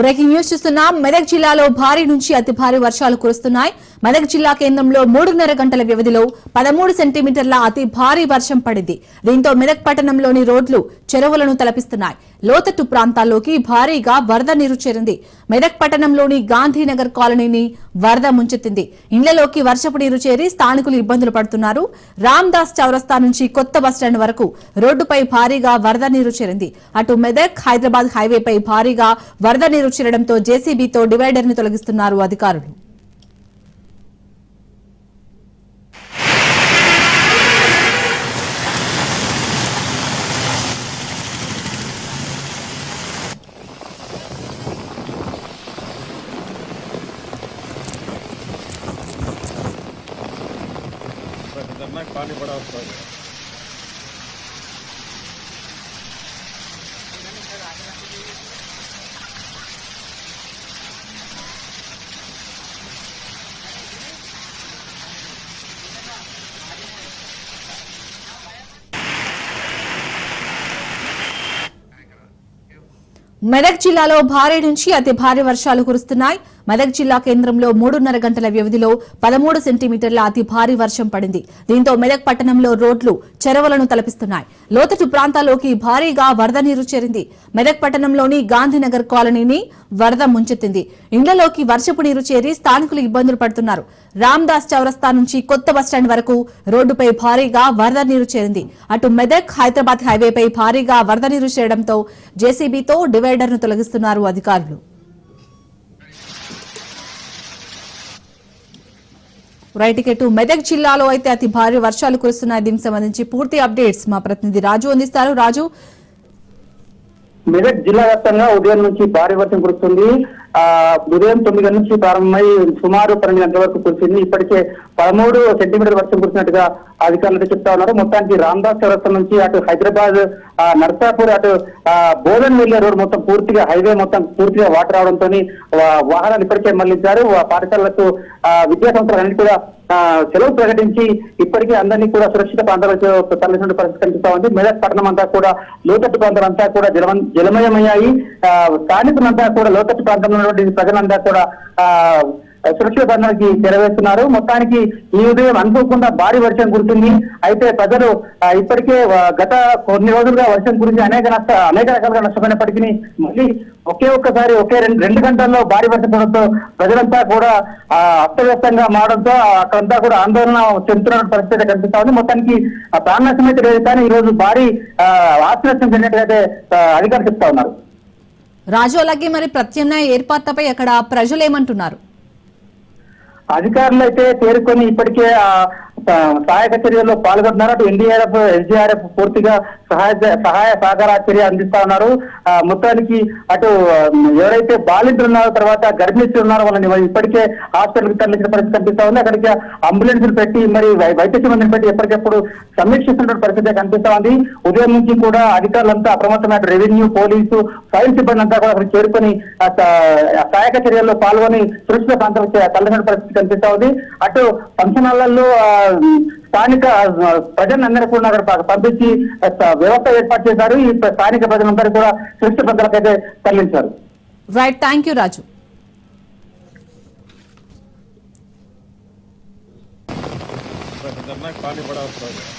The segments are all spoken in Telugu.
బ్రేకింగ్ న్యూస్ చూస్తున్నాం. మెదక్ జిల్లాలో భారీ నుంచి అతి భారీ వర్షాలు కురుస్తున్నాయి. మెదక్ జిల్లా కేంద్రంలో 3.5 గంటల వ్యవధిలో 13 సెంటీమీటర్ల అతి భారీ వర్షం పడింది. దీంతో మెదక్ పట్టణంలోని రోడ్లు చెరువులను తలపిస్తున్నాయి. లోతట్టు ప్రాంతాల్లోకి భారీగా వరద నీరు చేరింది. మెదక్ పట్టణంలోని గాంధీనగర్ కాలనీని వరద ముంచెత్తింది. ఇళ్లలోకి వర్షపు నీరు చేరి స్థానికులు ఇబ్బందులు పడుతున్నారు. రామ్దాస్ చౌరస్తా నుంచి కొత్త బస్టాండ్ వరకు రోడ్డుపై భారీగా వరద నీరు చేరింది. అటు మెదక్ హైదరాబాద్ హైవేపై భారీగా వరద నీరు చేరడంతో జేసీబీతో డివైడర్ ను తొలగిస్తున్నారు అధికారులు. पानी बड़ा होता है। మెదక్ జిల్లాలో భారీ నుంచి అతి భారీ వర్షాలు కురుస్తున్నాయి. మెదక్ జిల్లా కేంద్రంలో 3.5 గంటల వ్యవధిలో 13 సెంటీమీటర్ల అతి భారీ వర్షం పడింది. దీంతో మెదక్ పట్టణంలో రోడ్లు చెరువులను తలపిస్తున్నాయి. లోతట్టు ప్రాంతాల్లోకి భారీగా వరద నీరు చేరింది. మెదక్ పట్టణంలోని గాంధీనగర్ కాలనీని వరద ముంచెత్తింది. ఇండ్లలోకి వర్షపు నీరు చేరి స్థానికులు ఇబ్బందులు పడుతున్నారు. రామ్దాస్ చౌరస్తా నుంచి కొత్త బస్టాండ్ వరకు రోడ్డుపై భారీగా వరద నీరు చేరింది. అటు మెదక్ హైదరాబాద్ హైవేపై భారీగా వరద నీరు చేరడంతో జేసీబీతో డివైడర్ ను తొలగిస్తున్నారు అధికారులు. రైట్ మెదక్ జిల్లాలో అయితే అతి భారీ వర్షాలు కురుస్తున్నాయి. దీనికి సంబంధించి పూర్తి అప్డేట్స్ మా ప్రతినిధి రాజు అందిస్తారు. రాజు, మెదక్ జిల్లా వ్యాప్తంగా ఉదయం నుంచి భారీ వర్షం కురుస్తుంది. ఉదయం 9 గంటల నుంచి ప్రారంభమై సుమారు 12 గంటల వరకు కురిసింది. ఇప్పటికే 13 సెంటీమీటర్ వర్షం కురిసినట్టుగా అధికారులు చెప్తా ఉన్నారు. మొత్తానికి రామ్దాస్ చౌరస్తా నుంచి అటు హైదరాబాద్ నర్సాపూర్ అటు బోధన్ వెళ్లే రోడ్ మొత్తం పూర్తిగా హైవే మొత్తం పూర్తిగా వాటర్ రావడంతో వాహనాలు ఇప్పటికే మళ్లించారు. పాఠశాలలకు విద్యా సంస్థలన్నీ కూడా సెలవు ప్రకటించి ఇప్పటికే అందరినీ కూడా సురక్షిత ప్రాంతాలకు తరలించిన పరిస్థితి కనిపిస్తా ఉంది. మెదక్ పట్టణం అంతా కూడా లోతట్టు ప్రాంతాలంతా కూడా జలమయమయ్యాయి. స్థానికులంతా కూడా లోతట్టు ప్రాంతంలో ప్రజలంతా కూడా సురక్షిత ప్రాంతానికి చేరవేస్తున్నారు. మొత్తానికి ఈ ఉదయం అనుకోకుండా భారీ వర్షం కురిసింది. అయితే ప్రజలు ఇప్పటికే గత కొన్ని రోజులుగా వర్షం కురిసి అనేక రకాలుగా నష్టపోయినప్పటికీ మళ్ళీ ఒక్కసారి రెండు గంటల్లో భారీ వర్షం పడడంతో ప్రజలంతా కూడా అస్తవ్యస్తంగా మారడంతో అక్కడంతా కూడా ఆందోళన చెందుతున్న పరిస్థితి కనిపిస్తా ఉంది. మొత్తానికి ప్రాణ నష్టం అయితే లేదు, కానీ ఈ రోజు భారీ ఆస్తి నష్టం చెందినట్టుగా అధికారులు చెప్తా ఉన్నారు. రాజు, అలాగే మరి ప్రత్యామ్నాయ ఏర్పాట్లపై అక్కడ ప్రజలు ఏమంటున్నారు? అధికారులు అయితే తేరుకొని ఇప్పటికే సహాయక చర్యల్లో పాల్గొంటున్నారు. అటు ఎన్డీఆర్ఎఫ్, ఎస్డీఆర్ఎఫ్ పూర్తిగా సహాయ సహకార చర్య అందిస్తా ఉన్నారు. మొత్తానికి అటు ఎవరైతే బాలింతలు ఉన్నారో తర్వాత గర్భిణీలు ఉన్నారో వాళ్ళని ఇప్పటికే హాస్పిటల్కి తరలించిన పరిస్థితి కనిపిస్తా ఉంది. అక్కడికి అంబులెన్స్లు పెట్టి మరి వైద్య సిబ్బందిని పెట్టి ఎప్పటికెప్పుడు సమీక్షిస్తున్న పరిస్థితి కనిపిస్తా ఉంది. ఉదయం నుంచి కూడా అధికారులంతా అప్రమత్తమైన రెవెన్యూ, పోలీసు, ఫైర్ సిబ్బంది అంతా కూడా అక్కడ చేరుకొని సహాయక చర్యల్లో పాల్గొని సురక్షిత ప్రాంతాలకు తరలించిన పరిస్థితి కనిపిస్తా ఉంది. అటు ఫంక్షన్ హాళ్లలో స్థానిక ప్రజలందరూ కూడా అక్కడ పంపించి వ్యవస్థ ఏర్పాటు చేశారు. ఈ స్థానిక ప్రజలందరూ కూడా సురక్షిత ప్రాంతాలకైతే తరలించారు. రైట్, థ్యాంక్ యూ రాజు. पानी बड़ा होता है।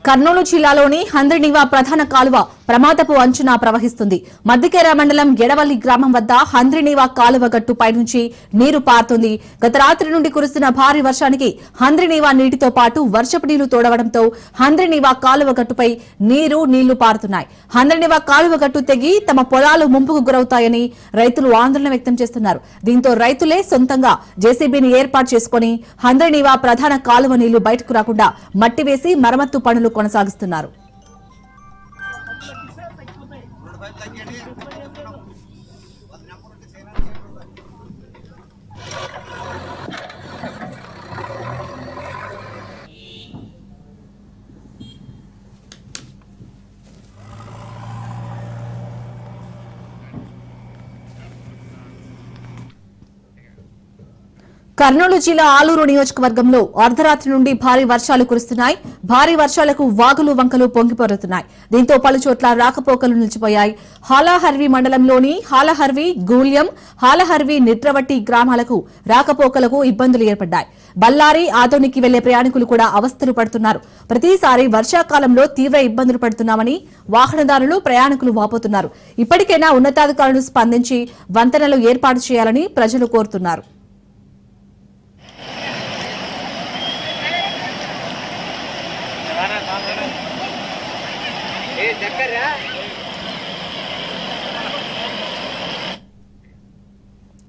కర్నూలు జిల్లాలోని హంద్రినీవా ప్రధాన కాలువ ప్రమాదపు అంచున ప్రవహిస్తుంది. మద్దికేర మండలం ఎడవల్లి గ్రామం వద్ద హంద్రినీవా కాలువ గట్టుపై నుంచి నీరు పారుతుంది. గత రాత్రి నుండి కురుస్తున్న భారీ వర్షానికి హంద్రినీవా నీటితో పాటు వర్షపు నీళ్లు తోడవడంతో హంద్రినీవా కాలువ గట్టుపై నీళ్లు పారుతున్నాయి. హంద్రినీవా కాలువ గట్టు తెగి తమ పొలాలు ముంపుకు గురవుతాయని రైతులు ఆందోళన వ్యక్తం చేస్తున్నారు. దీంతో రైతులే సొంతంగా జేసీబీని ఏర్పాటు చేసుకుని హంద్రినీవా ప్రధాన కాలువ నీళ్లు బయటకు రాకుండా మట్టి వేసి మరమ్మత్తు పనులు కొనసాగిస్తున్నారు. కర్నూలు జిల్లా ఆలూరు నియోజకవర్గంలో అర్ధరాత్రి నుండి భారీ వర్షాలు కురుస్తున్నాయి. భారీ వర్షాలకు వాగులు వంకలు పొంగిపొరుతున్నాయి. దీంతో పలుచోట్ల రాకపోకలు నిలిచిపోయాయి. హాలహర్వి మండలంలోని హాలహర్వి, గూల్యం, హాలహర్వి, నిట్రవట్టి గ్రామాలకు రాకపోకలకు ఇబ్బందులు ఏర్పడ్డాయి. బల్లారి, ఆదోనికి వెళ్లే ప్రయాణికులు కూడా అవస్థలు పడుతున్నారు. ప్రతిసారి వర్షాకాలంలో తీవ్ర ఇబ్బందులు పడుతున్నామని వాహనదారులు, ప్రయాణికులు వాపోతున్నారు. ఇప్పటికైనా ఉన్నతాధికారులు స్పందించి వంతెనలు ఏర్పాటు చేయాలని ప్రజలు కోరుతున్నారు.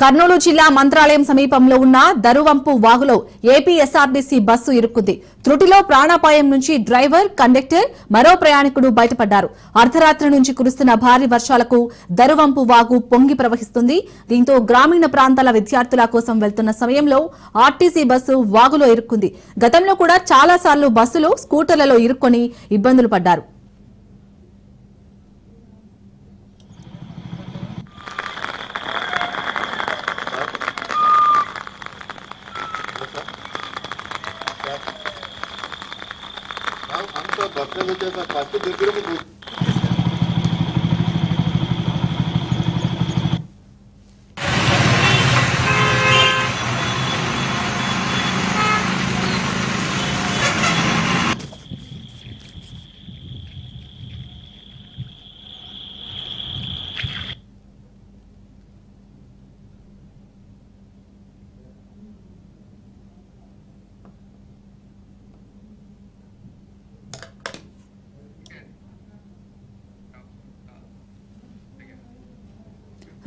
కర్నూలు జిల్లా మంత్రాలయం సమీపంలో ఉన్న దరువంపు వాగులో ఏపీఎస్ఆర్టీసీ బస్సు ఇరుక్కుంది. త్రుటిలో ప్రాణాపాయం నుంచి డ్రైవర్, కండక్టర్, మరో ప్రయాణికుడు బయటపడ్డారు. అర్ధరాత్రి నుంచి కురుస్తున్న భారీ వర్షాలకు దరువంపు వాగు పొంగి ప్రవహిస్తుంది. దీంతో గ్రామీణ ప్రాంతాల విద్యార్థుల కోసం వెళ్తున్న సమయంలో ఆర్టీసీ బస్సు వాగులో ఇరుక్కుంది. గతంలో కూడా చాలాసార్లు బస్సులు, స్కూటర్లలో ఇరుక్కొని ఇబ్బందులు పడ్డారు. ఫస్ట్ దగ్గర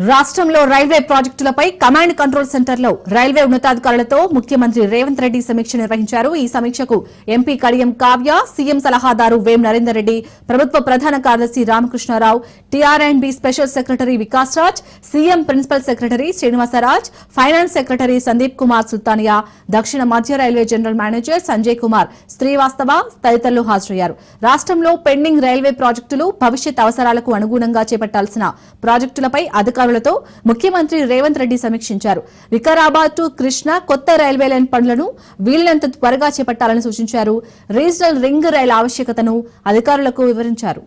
రాష్ట్రంలో రైల్వే ప్రాజెక్టులపై కమాండ్ కంట్రోల్ సెంటర్లో రైల్వే ఉన్నతాధికారులతో ముఖ్యమంత్రి రేవంత్ రెడ్డి సమీక్ష నిర్వహించారు. ఈ సమీక్షకు ఎంపీ కడియం కావ్య, సీఎం సలహాదారు వేం నరేందర్ రెడ్డి, ప్రభుత్వ ప్రధాన కార్యదర్శి Ramakrishna Rao, T R and B special secretary Vikas Raj, CM principal secretary Srinivasaraj, finance secretary Sandeep Kumar Sultania, దక్షిణ మధ్య railway general manager Sanjay Kumar Srivastava తదితరులు హాజరయ్యారు. రాష్ట్రంలో పెండింగ్ రైల్వే ప్రాజెక్టులు, భవిష్యత్ అవసరాలకు అనుగుణంగా చేపట్టాల్సిన ప్రాజెక్టులపై అధికారులతో ముఖ్యమంత్రి రేవంత్ రెడ్డి సమీక్షించారు. వికారాబాద్ టు కృష్ణ కొత్త రైల్వే లైన్ పనులను వీలైనంత త్వరగా చేపట్టాలని సూచించారు. రీజనల్ రింగ్ రైలు ఆవశ్యకతను అధికారులకు వివరించారు.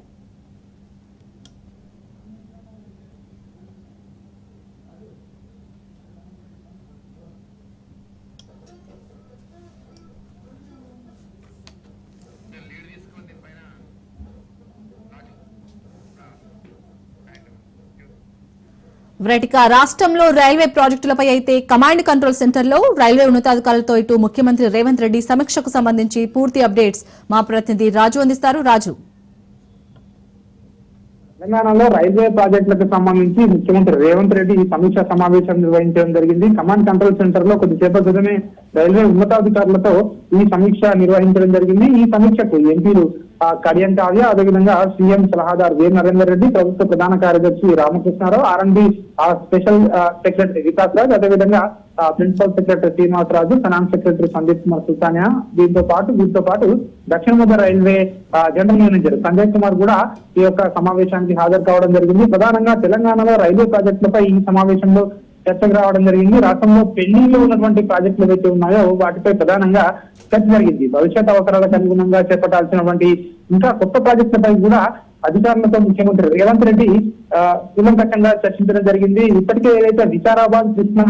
రాష్ట్రంలో రైల్వే ప్రాజెక్టులపై అయితే కమాండ్ కంట్రోల్ సెంటర్లో రైల్వే ఉన్నతాధికారులతో ఇటు ముఖ్యమంత్రి రేవంత్ రెడ్డి సమీక్షకు సంబంధించి పూర్తి అప్డేట్స్ మా ప్రతినిధి రాజు అందిస్తారు. రాజు, తెలంగాణలో రైల్వే ప్రాజెక్టులకు సంబంధించి ముఖ్యమంత్రి రేవంత్ రెడ్డి సమీక్ష సమావేశం నిర్వహించడం జరిగింది. కమాండ్ కంట్రోల్ సెంటర్ లో కొద్దిసేపటి క్రితమే రైల్వే ఉన్నతాధికారులతో ఈ సమీక్ష నిర్వహించడం జరిగింది. ఈ సమీక్షకు ఎంపీలు కడియం కావ్య, అదేవిధంగా సీఎం సలహాదారు వేం నరేందర్ రెడ్డి, ప్రభుత్వ ప్రధాన కార్యదర్శి Ramakrishna Rao, R and B special secretary Vikas Raj, అదేవిధంగా principal secretary Srinivasaraju, finance secretary Sandeep Kumar Sultania, వీటితో పాటు దక్షిణ మధ్య railway general manager Sanjay Kumar కూడా ఈ యొక్క సమావేశానికి హాజరు కావడం జరిగింది. ప్రధానంగా తెలంగాణలో రైల్వే ప్రాజెక్టులపై ఈ సమావేశంలో చర్చకు రావడం జరిగింది. రాష్ట్రంలో పెండింగ్ లో ఉన్నటువంటి ప్రాజెక్టులు ఏవైతే ఉన్నాయో వాటిపై ప్రధానంగా చర్చ జరిగింది. భవిష్యత్ అవసరాలకు అనుగుణంగా చేపట్టాల్సినటువంటి ఇంకా కొత్త ప్రాజెక్టులపై కూడా అధికారులతో ముఖ్యమంత్రి రేవంత్ రెడ్డి కూలంకషంగా చర్చించడం జరిగింది. ఇప్పటికే ఏదైతే వికారాబాద్ కృష్ణ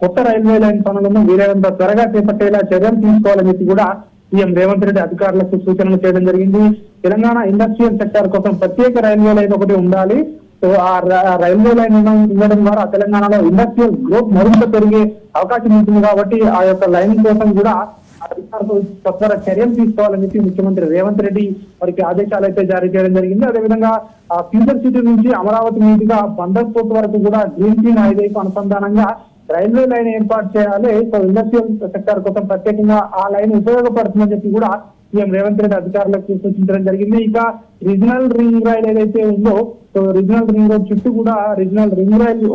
కొత్త రైల్వే లైన్ పనులను వీలైనంత త్వరగా చేపట్టేలా చర్యలు తీసుకోవాలని చెప్పి కూడా సీఎం రేవంత్ రెడ్డి అధికారులకు సూచనలు చేయడం జరిగింది. తెలంగాణ ఇండస్ట్రియల్ సెక్టార్ కోసం ప్రత్యేక రైల్వే లైన్ ఒకటి ఉండాలి. సో ఆ రైల్వే లైన్ ఇవ్వడం ద్వారా తెలంగాణలో ఇండస్ట్రియల్ గ్రోత్ మరింత పెరిగే అవకాశం ఉంటుంది. కాబట్టి ఆ యొక్క లైన్ కోసం కూడా అధికారులు తత్వర చర్యలు తీసుకోవాలని చెప్పి ముఖ్యమంత్రి రేవంత్ రెడ్డి వారికి ఆదేశాలు అయితే జారీ చేయడం జరిగింది. అదేవిధంగా ఫ్యూచర్ సిటీ నుంచి అమరావతి మీదుగా బందర్ పోర్ట్ వరకు కూడా గ్రీన్ ఫీల్డ్ హైవేకు అనుసంధానంగా రైల్వే లైన్ ఏర్పాటు చేయాలి. సో ఇండస్ట్రియల్ సెక్టార్ కోసం ప్రత్యేకంగా ఆ లైన్ ఉపయోగపడుతుందని చెప్పి కూడా సీఎం రేవంత్ రెడ్డి అధికారులకు సూచించడం జరిగింది. ఇక రీజనల్ రింగ్ రైల్ ఏదైతే ఉందో, సో రీజనల్ రింగ్ రోడ్ చుట్టూ కూడా రీజనల్ రింగ్ రైల్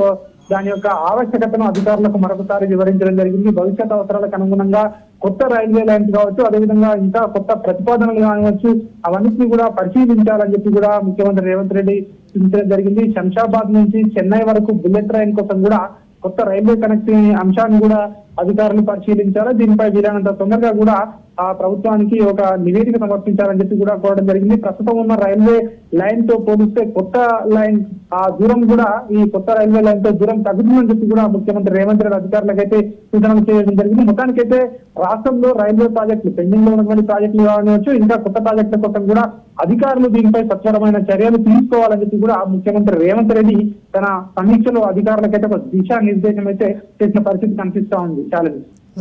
దాని యొక్క ఆవశ్యకతను అధికారులకు మరొకసారి వివరించడం జరిగింది. భవిష్యత్ అవసరాలకు అనుగుణంగా కొత్త రైల్వే లైన్స్ కావచ్చు, అదేవిధంగా ఇంకా కొత్త ప్రతిపాదనలు కావచ్చు, అవన్నింటినీ కూడా పరిశీలించాలని చెప్పి కూడా ముఖ్యమంత్రి రేవంత్ రెడ్డి సూచించడం జరిగింది. శంషాబాద్ నుంచి చెన్నై వరకు బుల్లెట్ ట్రైన్ కోసం కూడా కొత్త రైల్వే కనెక్టివిటీ అంశాన్ని కూడా అధికారులు పరిశీలించారు. దీనిపై వీలైనంత తొందరగా కూడా ఆ ప్రభుత్వానికి ఒక నివేదిక సమర్పించాలని చెప్పి కూడా కోరడం జరిగింది. ప్రస్తుతం ఉన్న రైల్వే లైన్ తో పోలిస్తే కొత్త లైన్ ఆ దూరం కూడా ఈ కొత్త రైల్వే లైన్ తో దూరం తగ్గుతుందని చెప్పి కూడా ముఖ్యమంత్రి రేవంత్ రెడ్డి అధికారులకైతే సూచనలు చేయడం జరిగింది. మొత్తానికైతే రాష్ట్రంలో రైల్వే ప్రాజెక్టులు పెండింగ్ లో ఉన్నటువంటి ప్రాజెక్టులు కావచ్చు, ఇంకా కొత్త ప్రాజెక్టుల కోసం కూడా అధికారులు దీనిపై సత్వరమైన చర్యలు తీసుకోవాలని చెప్పి కూడా ముఖ్యమంత్రి రేవంత్ రెడ్డి తన సమీక్షలో అధికారులకైతే ఒక దిశా నిర్దేశం అయితే చేసిన పరిస్థితి కనిపిస్తా ఉంది. చాలా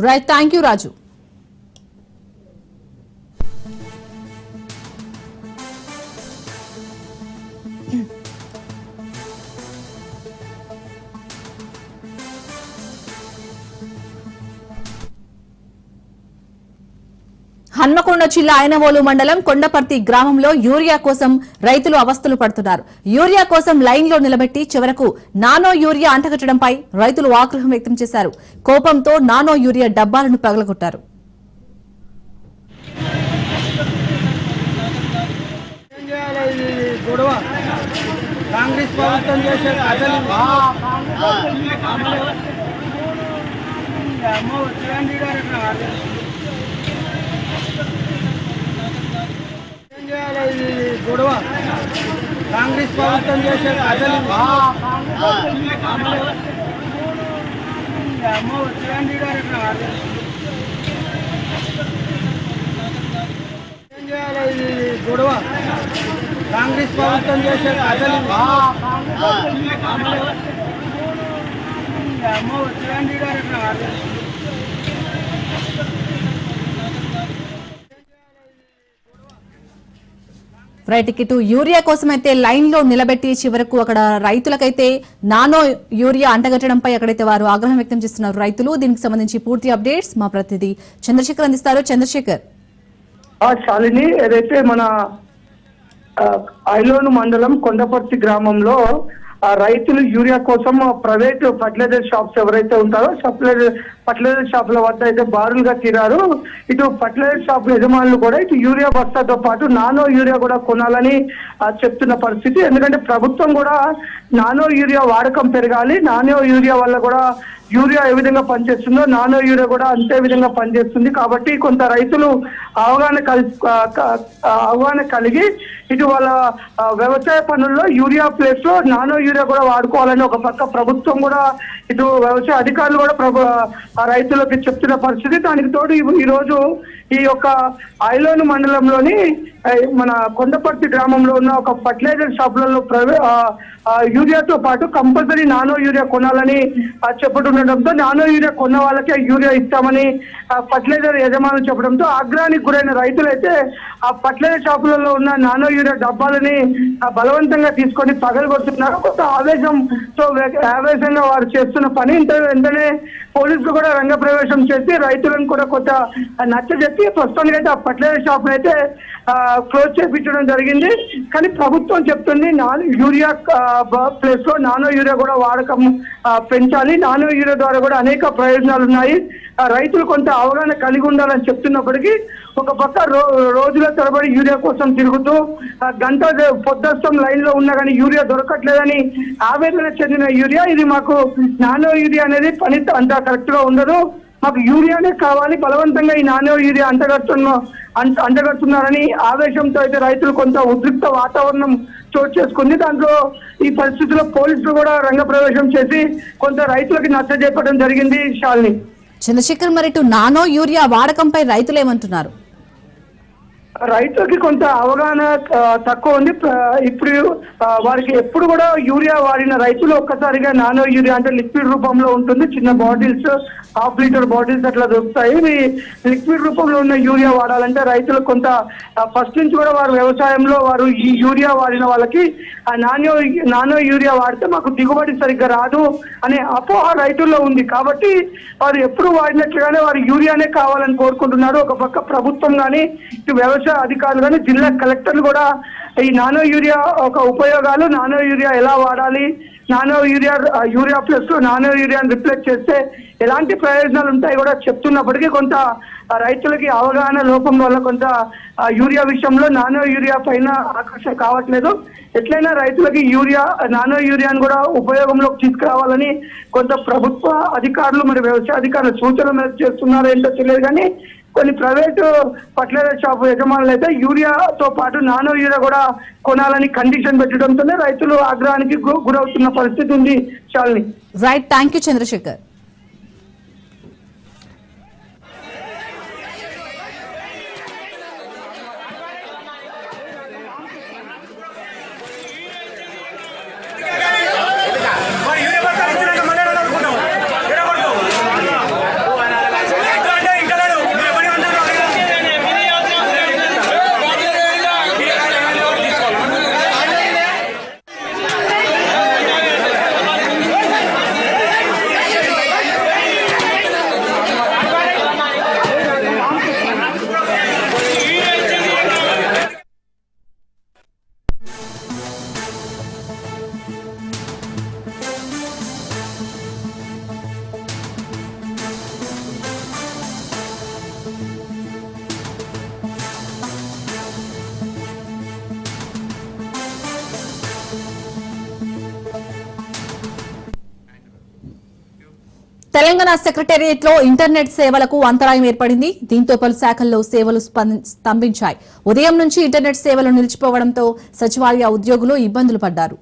రైట్, థ్యాంక్ యూ రాజు. హన్మకొండ జిల్లా ఐనవోలు మండలం కొండపర్తి గ్రామంలో యూరియా కోసం రైతులు అవస్థలు పడుతున్నారు. యూరియా కోసం లైన్లో నిలబెట్టి చివరకు నానో యూరియా అంటగట్టడంపై రైతులు ఆగ్రహం వ్యక్తం చేశారు. కోపంతో నానో యూరియా డబ్బాలను పగలగొట్టారు. గొడవ కాంగ్రెస్ ప్రభుత్వం చేసే అసలు గొడవ కాంగ్రెస్ ప్రభుత్వం చేసే అసలు రైట్, ఇటు యూరియా కోసం అయితే లైన్ లో నిలబెట్టి చివరకు అక్కడ రైతులకైతే నానో యూరియా అంటగట్టడంపై అక్కడైతే వారు ఆగ్రహం వ్యక్తం చేస్తున్నారు రైతులు. దీనికి సంబంధించి పూర్తి అప్డేట్స్ మా ప్రతినిధి చంద్రశేఖర్ అందిస్తారు. చంద్రశేఖర్. శాలిని, ఏదైతే మన ఐలోను మండలం కొండపర్తి గ్రామంలో రైతులు యూరియా కోసం ప్రైవేట్ ఫర్టిలైజర్ షాప్స్ ఎవరైతే ఉంటారో ఫర్టిలైజర్ షాపుల వద్ద అయితే బారులుగా తీరారు. ఇటు ఫర్టిలైజర్ షాప్ యజమానులు కూడా ఇటు యూరియా బస్తాతో పాటు నానో యూరియా కూడా కొనాలని చెప్తున్న పరిస్థితి. ఎందుకంటే ప్రభుత్వం కూడా నానో యూరియా వాడకం పెరగాలి, నానో యూరియా వల్ల కూడా యూరియా ఏ విధంగా పనిచేస్తుందో నానో యూరియా కూడా అంతే విధంగా పనిచేస్తుంది. కాబట్టి కొంత రైతులు అవగాహన కలిగి ఇటు వాళ్ళ వ్యవసాయ పనుల్లో యూరియా ప్లేస్ లో నానో యూరియా కూడా వాడుకోవాలని ఒక పక్క ప్రభుత్వం కూడా ఇటు వ్యవసాయ అధికారులు కూడా రైతులకు చెప్తున్న పరిస్థితి. దానికి తోడు ఈ రోజు ఈ యొక్క ఐలోను మండలంలోని మన కొండపర్తి గ్రామంలో ఉన్న ఒక ఫర్టిలైజర్ షాపులలో యూరియాతో పాటు కంపల్సరీ నానో యూరియా కొనాలని చెప్పడంతో నానో యూరియా కొన్న వాళ్ళకే యూరియా ఇస్తామని ఫర్టిలైజర్ యజమానులు చెప్పడంతో ఆగ్రహానికి గురైన రైతులైతే ఆ ఫర్టిలైజర్ షాపులలో ఉన్న నానో యూరియా డబ్బాలని బలవంతంగా తీసుకొని పగలగొడుతున్నారు. కొంత ఆవేశంగా వారు చేస్తున్న పని వెంటనే పోలీసులు కూడా రంగ ప్రవేశం చేసి రైతులను కూడా కొంత నచ్చజెప్పి ప్రస్తుతానికి అయితే ఆ ఫర్టిలైజర్ షాప్ అయితే క్లోజ్ చేయించడం జరిగింది. కానీ ప్రభుత్వం చెప్తుంది యూరియా ప్లేస్ లో నానో యూరియా కూడా వాడకం పెంచాలి, నానో యూరియా ద్వారా కూడా అనేక ప్రయోజనాలు ఉన్నాయి, రైతులు కొంత అవగాహన కలిగి ఉండాలని చెప్తున్నప్పటికీ ఒక పక్క రోజుల తరబడి యూరియా కోసం తిరుగుతూ గంట పొద్దస్తం లైన్ లో ఉన్నా కానీ యూరియా దొరకట్లేదని ఆవేదన చెందిన యూరియా ఇది మాకు నానో యూరియా అనేది పని అంత కరెక్ట్ గా ఉండదు, మాకు యూరియానే కావాలి, బలవంతంగా ఈ నానో యూరియా అంటగడుతున్నారని ఆవేశంతో అయితే రైతులు కొంత ఉద్రిక్త వాతావరణం చోటు చేసుకుంది. దాంట్లో ఈ పరిస్థితుల్లో పోలీసులు కూడా రంగ ప్రవేశం చేసి కొంత రైతులకి నచ్చజెప్పడం జరిగింది. శాలిని. చంద్రశేఖర్, మరి ఇటు నానో యూరియా వాడకంపై రైతులు ఏమంటున్నారు? రైతులకి కొంత అవగాహన తక్కువ ఉంది. ఇప్పుడు వారికి ఎప్పుడు కూడా యూరియా వాడిన రైతులు ఒక్కసారిగా నానో యూరియా అంటే లిక్విడ్ రూపంలో ఉంటుంది, చిన్న బాటిల్స్, హాఫ్ లీటర్ బాటిల్స్ అట్లా దొరుకుతాయి. లిక్విడ్ రూపంలో ఉన్న యూరియా వాడాలంటే రైతులు కొంత ఫస్ట్ నుంచి కూడా వారు వ్యవసాయంలో వారు ఈ యూరియా వాడిన వాళ్ళకి ఆ నానో యూరియా వాడితే మాకు దిగుబడి సరిగ్గా రాదు అనే అపోహ రైతుల్లో ఉంది. కాబట్టి వారు ఎప్పుడు వాడినట్లుగానే వారు యూరియానే కావాలని కోరుకుంటున్నారు. ఒక పక్క ప్రభుత్వం కానీ ఇటు వ్యవసాయ అధికారులు కానీ జిల్లా కలెక్టర్లు కూడా ఈ నానో యూరియా ఒక ఉపయోగాలు, నానో యూరియా ఎలా వాడాలి, యూరియా ప్లస్ నానో యూరియాని రిప్లేస్ చేస్తే ఎలాంటి ప్రయోజనాలు ఉంటాయి కూడా చెప్తున్నప్పటికీ కొంత రైతులకి అవగాహన లోపం వల్ల కొంత యూరియా విషయంలో నానో యూరియా పైన ఆకర్షణ కావట్లేదు. ఎట్లయినా రైతులకి నానో యూరియాను కూడా ఉపయోగంలోకి తీసుకురావాలని కొంత ప్రభుత్వ అధికారులు మరి వ్యవసాయ అధికారులు సూచనలు మేరకు చేస్తున్నారో ఏంటో తెలియదు. కానీ కొన్ని ప్రైవేటు ఫర్టిలైజర్ షాప్ యజమానులు అయితే యూరియాతో పాటు నానో యూరియా కూడా కొనాలని కండిషన్ పెట్టడంతోనే రైతులు ఆగ్రహానికి గురవుతున్న పరిస్థితి ఉంది. Shalini. Right, thank you Chandrashekar. Telangana secretariat లో ఇంటర్నెట్ సేవలకు అంతరాయం ఏర్పడింది. దీంతో పలు శాఖల్లో సేవలు స్తంభించాయి. ఉదయం నుంచి ఇంటర్నెట్ సేవలు నిలిచిపోవడంతో సచివాలయ ఉద్యోగులు ఇబ్బందులు పడ్డారు.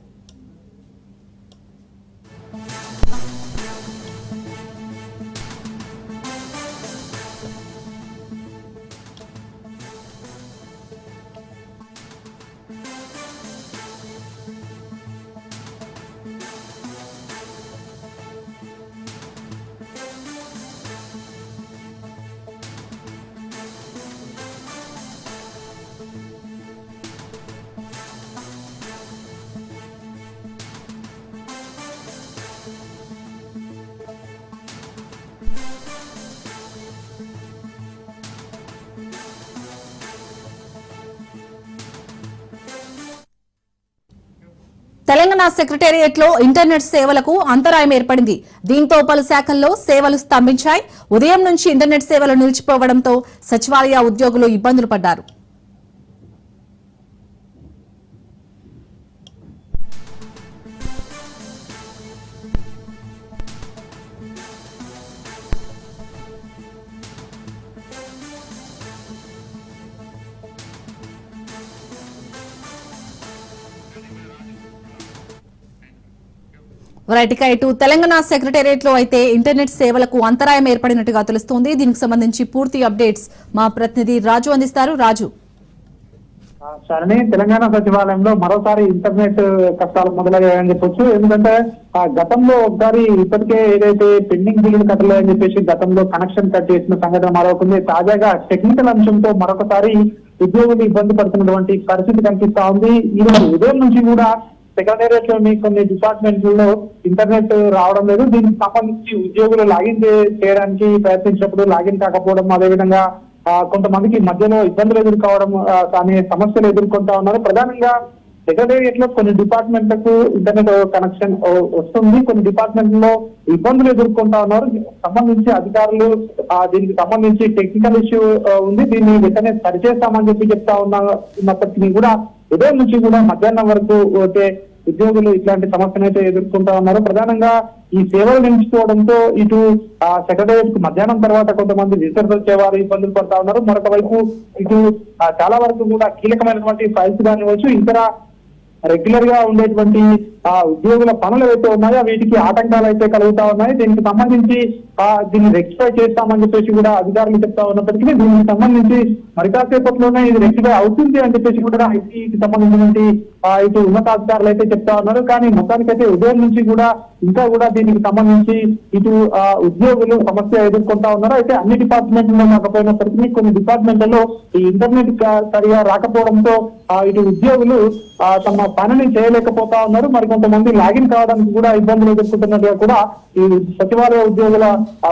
తెలంగాణ సెక్రటేరియట్ లో ఇంటర్నెట్ సేవలకు అంతరాయం ఏర్పడింది. దీంతో పలు శాఖల్లో సేవలు స్తంభించాయి. ఉదయం నుంచి ఇంటర్నెట్ సేవలు నిలిచిపోవడంతో సచివాలయ ఉద్యోగులు ఇబ్బందులు పడ్డారు. రైట్, ఇటు తెలంగాణ సెక్రటేరియట్ లో అయితే ఇంటర్నెట్ సేవలకు అంతరాయం ఏర్పడినట్టుగా తెలుస్తోంది. దీనికి సంబంధించి పూర్తి అప్డేట్స్ మా ప్రతినిధి రాజు అందిస్తారు. రాజు. సరే, తెలంగాణ సచివాలయంలో మరోసారి ఇంటర్నెట్ కష్టాలు మొదలయ్యాయని చెప్పొచ్చు. ఎందుకంటే గతంలో ఒకసారి ఇప్పటికే ఏదైతే పెండింగ్ బిల్లులు కట్టలేదని చెప్పేసి గతంలో కనెక్షన్ కట్ చేసిన సంఘటన మరొకటి. తాజాగా టెక్నికల్ అంశంతో మరొకసారి ఉద్యోగులు ఇబ్బంది పడుతున్నటువంటి పరిస్థితి కనిపిస్తా ఉంది. ఈ రోజు ఉదయం నుంచి కూడా సెక్రటేరియట్ లోని కొన్ని డిపార్ట్మెంట్లలో ఇంటర్నెట్ రావడం లేదు. దీనికి సంబంధించి ఉద్యోగులు లాగిన్ చేయడానికి ప్రయత్నించినప్పుడు లాగిన్ కాకపోవడం, అదేవిధంగా కొంతమందికి మధ్యలో ఇబ్బందులు ఎదుర్కోవడం అనే సమస్యలు ఎదుర్కొంటా ఉన్నారు. ప్రధానంగా సెక్రటేరియట్ లో కొన్ని డిపార్ట్మెంట్లకు ఇంటర్నెట్ కనెక్షన్ వస్తుంది, కొన్ని డిపార్ట్మెంట్ లో ఇబ్బందులు ఎదుర్కొంటా ఉన్నారు. సంబంధించి అధికారులు దీనికి సంబంధించి టెక్నికల్ ఇష్యూ ఉంది, దీన్ని వెంటనే సరిచేస్తామని చెప్పి చెప్తా ఉన్నప్పటికీ కూడా ఉదయం నుంచి కూడా మధ్యాహ్నం వరకు అయితే ఉద్యోగులు ఇట్లాంటి సమస్యను అయితే ఎదుర్కొంటా ఉన్నారు. ప్రధానంగా ఈ సేవలు నిలిచిపోవడంతో ఇటు సెక్రటేరియట్ కు మధ్యాహ్నం తర్వాత కొంతమంది విజిటర్స్ వచ్చేవారు ఇబ్బందులు పడతా ఉన్నారు. మరొక వైపు ఇటు చాలా వరకు కూడా కీలకమైనటువంటి ఫైల్స్ కానివచ్చు, ఇతర రెగ్యులర్ గా ఉండేటువంటి ఉద్యోగుల పనులు ఏవైతే ఉన్నాయో వీటికి ఆటంకాలు అయితే కలుగుతా ఉన్నాయి. దీనికి సంబంధించి దీన్ని రెక్టిఫై చేస్తామని చెప్పేసి కూడా అధికారులు చెప్తా ఉన్నప్పటికీ దీనికి సంబంధించి మరి కాసేపట్లోనే ఇది రెక్టిఫై అవుతుంది అని చెప్పేసి కూడా ఐటీకి సంబంధించినటువంటి ఇటు ఉన్నతాధికారులు అయితే చెప్తా ఉన్నారు. కానీ మొత్తానికైతే ఉదయం నుంచి కూడా ఇంకా కూడా దీనికి సంబంధించి ఇటు ఉద్యోగులు సమస్య ఎదుర్కొంటా ఉన్నారు. అయితే అన్ని డిపార్ట్మెంట్లో కాకపోయినప్పటికీ కొన్ని డిపార్ట్మెంట్లలో ఈ ఇంటర్నెట్ సరిగా రాకపోవడంతో ఇటు ఉద్యోగులు తమ పనిని చేయలేకపోతా ఉన్నారు. మరి కొంతమంది లాగిన్ కావడానికి కూడా ఇబ్బందులు ఎదుర్కొంటున్నట్టుగా కూడా ఈ సచివాలయ ఉద్యోగుల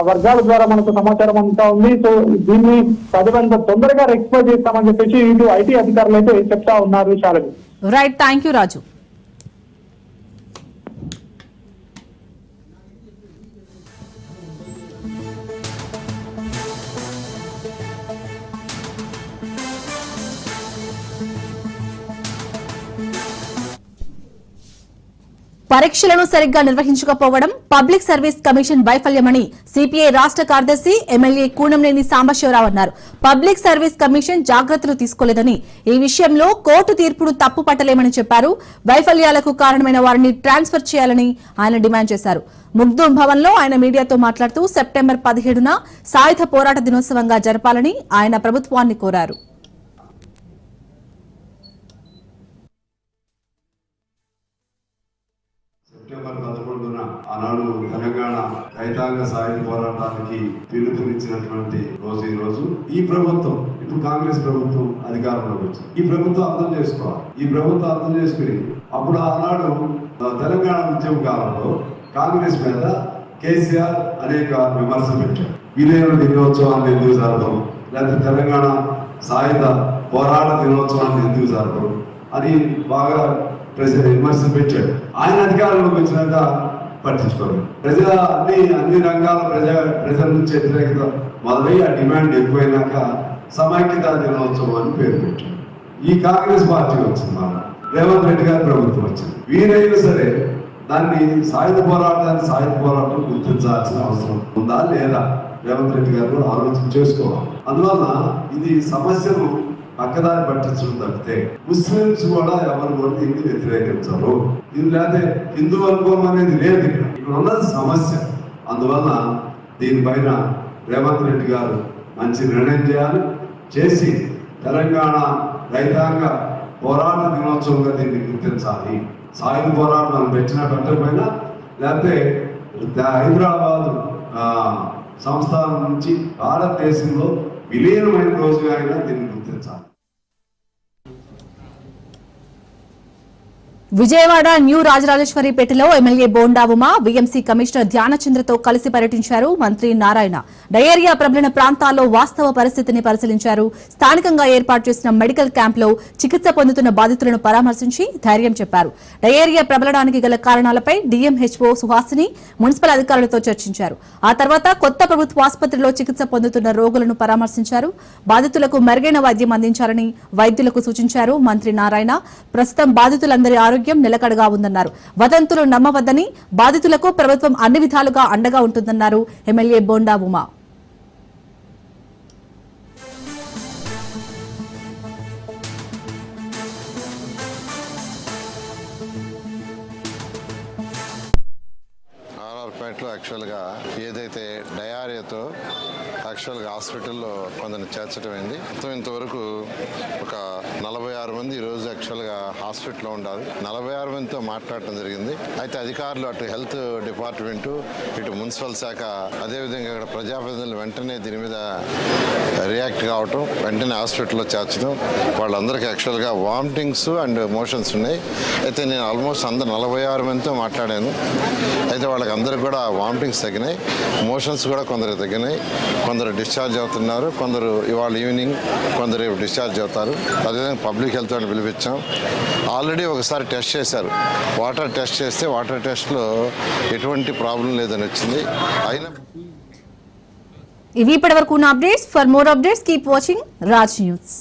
వర్గాల ద్వారా మనకు సమాచారం అందుతా ఉంది. సో దీన్ని తదనంత తొందరగా రెక్టిఫై చేస్తామని చెప్పేసి ఇటు ఐటీ అధికారులు అయితే చెప్తా ఉన్నారు. విశాలని. రైట్, థ్యాంక్ యూ రాజు. పరీక్షలను సరిగ్గా నిర్వహించకపోవడం పబ్లిక్ సర్వీస్ కమిషన్ వైఫల్యమని సిపిఐ రాష్ట్ర కార్యదర్శి ఎమ్మెల్యే కూనంనేని సాంబశివరావు అన్నారు. పబ్లిక్ సర్వీస్ కమిషన్ జాగ్రత్తలు తీసుకోలేదని, ఈ విషయంలో కోర్టు తీర్పును తప్పు పట్టలేమని చెప్పారు. వైఫల్యాలకు కారణమైన వారిని ట్రాన్స్ఫర్ చేయాలని ఆయన డిమాండ్ చేశారు. ముగ్ధూమ్ భవన్ లో ఆయన మీడియాతో మాట్లాడుతూ సెప్టెంబర్ 17న సాయుధ పోరాట దినోత్సవంగా జరపాలని ఆయన ప్రభుత్వాన్ని కోరారు. సెప్టెంబర్ 11న ఆనాడు తెలంగాణ రైతాంగ సాయుధ పోరాటానికి పిలుపునిచ్చినటువంటి రోజు ఈ రోజు. ఈ ప్రభుత్వం, ఇప్పుడు కాంగ్రెస్ ప్రభుత్వం అధికారంలోకి వచ్చింది. ఈ ప్రభుత్వం అర్థం చేసుకోవాలి. ఈ ప్రభుత్వం అర్థం చేసుకుని అప్పుడు ఆనాడు తెలంగాణ ఉద్యమ కాలంలో కాంగ్రెస్ మీద కేసీఆర్ అనేక విమర్శలు పెట్టారు. విలీన దినోత్సవాన్ని ఎందుకు జరపడం, లేకపోతే తెలంగాణ సాయుధ పోరాట దినోత్సవాన్ని ఎందుకు జరపడం అని బాగా విమర్శలు పెట్టాడు. ఆయన అధికారంలోకి వచ్చినాక పట్టించుకోలేదు. అన్ని రంగాల ప్రజల నుంచి వ్యతిరేకత మొదలై ఆ డిమాండ్ ఎక్కువైనాక సమైక్యత దినోత్సవం అని పేరు పెట్టాడు. ఈ కాంగ్రెస్ పార్టీ వచ్చింది, మన రేవంత్ రెడ్డి గారి ప్రభుత్వం వచ్చింది. వీరైనా సరే దాన్ని సాయుధ పోరాటం గుర్తించాల్సిన అవసరం ఉందా లేదా రేవంత్ రెడ్డి గారు కూడా ఆలోచన చేసుకోవాలి. అందువల్ల ఇది సమస్యను పక్కదారి పట్టించడం తప్పితే ముస్లింస్ కూడా ఎవరు కూడా దీన్ని వ్యతిరేకించరు. ఇది లేకపోతే హిందూ అనుకోవడం అనేది లేదు. ఇక్కడ ఉన్నది సమస్య. అందువల్ల దీనిపైన రేవంత్ రెడ్డి గారు మంచి నిర్ణయం చేసి తెలంగాణ రైతాంగ పోరాట దినోత్సవంగా దీన్ని గుర్తించాలి. సాయుధ పోరాటం మనం పెట్టకపోయినా, లేకపోతే హైదరాబాద్ సంస్థానం నుంచి భారతదేశంలో విలీనమైన రోజుగా అయినా దీన్ని గుర్తించాలి. విజయవాడ న్యూ రాజరాజేశ్వరిపేటలో MLA Bonda Uma VMC commissioner ధ్యానచంద్రతో కలిసి పర్యటించారు. మంత్రి నారాయణ డయేరియా ప్రబలిన ప్రాంతాల్లో వాస్తవ పరిస్థితిని పరిశీలించారు. స్థానికంగా ఏర్పాటు చేసిన మెడికల్ క్యాంప్లో చికిత్స పొందుతున్న బాధితులను పరామర్శించి ధైర్యం చెప్పారు. డయేరియా ప్రబలడానికి గల కారణాలపై డీఎంహెచ్ఓ సుహాసిని మున్సిపల్ అధికారులతో చర్చించారు. ఆ తర్వాత కొత్త ప్రభుత్వ ఆసుపత్రిలో చికిత్స పొందుతున్న రోగులను పరామర్శించారు. బాధితులకు మెరుగైన వైద్యం అందించాలని వైద్యులకు సూచించారు. మంత్రి నారాయణ ప్రస్తుతం బాధితులందరి ఆరోగ్యం నిలకడగా ఉందన్నారు. వదంతులు నమ్మవద్దని, బాధితులకు ప్రభుత్వం అన్ని విధాలుగా అండగా ఉంటుందన్నారు ఎమ్మెల్యే బోండా ఉమా. ఆర్ఆర్పేటలో యాక్చువల్గా ఏదైతే డయారియాతో యాక్చువల్గా హాస్పిటల్లో కొందరిని చేర్చడమైంది. మొత్తం ఇంతవరకు ఒక 46 మంది ఈరోజు యాక్చువల్గా హాస్పిటల్లో ఉండాలి. 46 మందితో మాట్లాడటం జరిగింది. అయితే అధికారులు అటు హెల్త్ డిపార్ట్మెంటు, ఇటు మున్సిపల్ శాఖ, అదేవిధంగా ఇక్కడ ప్రజాప్రతినిధులు వెంటనే దీని మీద రియాక్ట్ కావటం, వెంటనే హాస్పిటల్లో చేర్చడం. వాళ్ళందరికీ యాక్చువల్గా వామిటింగ్స్ అండ్ మోషన్స్ ఉన్నాయి. అయితే నేను ఆల్మోస్ట్ 46 మందితో మాట్లాడాను. అయితే వాళ్ళకి అందరికి కూడా వామిటింగ్స్ తగ్గినాయి, మోషన్స్ కూడా కొందరు తగ్గినాయి. కొందరు డిశ్చార్జ్ అవుతున్నారు, కొందరు ఇవాళ ఈవినింగ్, కొందరు రేపు డిశ్చార్జ్ అవుతారు. అదేవిధంగా పబ్లిక్ హెల్త్ అని పిలిపించాం. ఆల్రెడీ ఒకసారి టెస్ట్ చేశారు. వాటర్ టెస్ట్ చేస్తే వాటర్ టెస్ట్లో ఎటువంటి ప్రాబ్లం లేదని వచ్చింది. అయినా ఇవి ఇప్పటివరకు ఉన్న updates. For more updates keep watching Raj news.